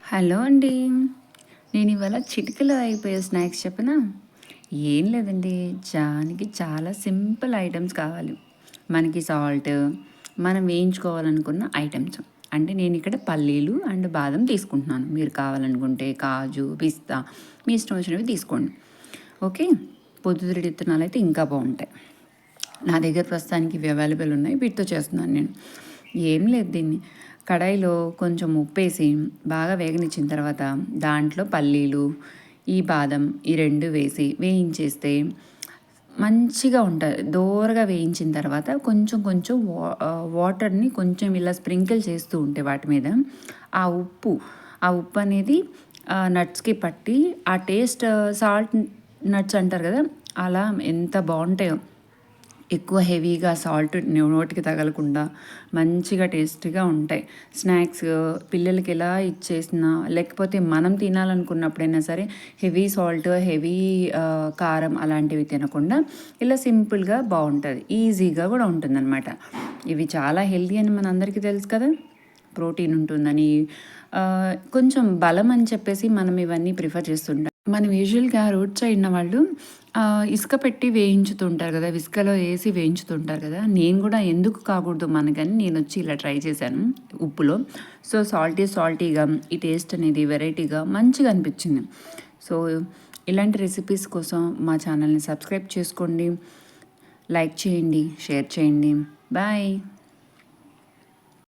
Hello అండి. నేను ఇవాళ చిటికెలో అయిపోయే స్నాక్స్ చెప్పనా? ఏం లేదండి. దానికి చాలా సింపుల్ ఐటెమ్స్ కావాలి. మనకి సాల్ట్, మనం వేయించుకోవాలనుకున్న ఐటెమ్స్. అంటే నేను ఇక్కడ పల్లీలు అండ్ బాదం తీసుకుంటున్నాను. మీరు కావాలనుకుంటే కాజు, పిస్తా మీ ఇష్టం వచ్చినవి తీసుకోండి. ఓకే. పొద్దుతిరుగుడు విత్తనాలైతే ఇంకా బాగుంటాయి. నా దగ్గర ప్రస్తుతానికి ఇవి అవైలబుల్ ఉన్నాయి. వీటితో చేస్తున్నాను నేను. ఏం లేదు, దీన్ని కడాయిలో కొంచెం ఉప్పేసి బాగా వేగనిచ్చిన తర్వాత దాంట్లో పల్లీలు, ఈ బాదం ఈ రెండు వేసి వేయించేస్తే మంచిగా ఉంటుంది. దోరగా వేయించిన తర్వాత కొంచెం కొంచెం వాటర్ని కొంచెం ఇలా స్ప్రింకిల్ చేస్తూ ఉంటే వాటి మీద ఆ ఉప్పు అనేది నట్స్కి పట్టి ఆ టేస్ట్ సాల్ట్ నట్స్ అంటారు కదా, అలా ఎంత బాగుంటాయో. ఎక్కువ హెవీగా సాల్ట్ నోటికి తగలకుండా మంచిగా టేస్టీగా ఉంటాయి. స్నాక్స్ పిల్లలకి ఎలా ఇచ్చేసినా, లేకపోతే మనం తినాలనుకున్నప్పుడైనా సరే హెవీ సాల్ట్, హెవీ కారం అలాంటివి తినకుండా ఇలా సింపుల్గా బాగుంటుంది. ఈజీగా కూడా ఉంటుందన్నమాట. ఇవి చాలా హెల్తీ అని మనందరికీ తెలుసు కదా. ప్రోటీన్ ఉంటుందని, కొంచెం బలం అని చెప్పేసి మనం ఇవన్నీ ప్రిఫర్ చేస్తుంటాం. మనం యూజువల్గా రోడ్ సైడ్ ఉన్న వాళ్ళు ఇసుక పెట్టి వేయించుతుంటారు కదా, ఇసుకలో వేసి వేయించుతుంటారు కదా. నేను కూడా ఎందుకు కాకూడదు మనకని నేను వచ్చి ఇలా ట్రై చేశాను ఉప్పులో. సో సాల్టీగా ఈ టేస్ట్ అనేది వెరైటీగా మంచిగా అనిపించింది. సో ఇలాంటి రెసిపీస్ కోసం మా ఛానల్ని సబ్స్క్రైబ్ చేసుకోండి, లైక్ చేయండి, షేర్ చేయండి. బాయ్.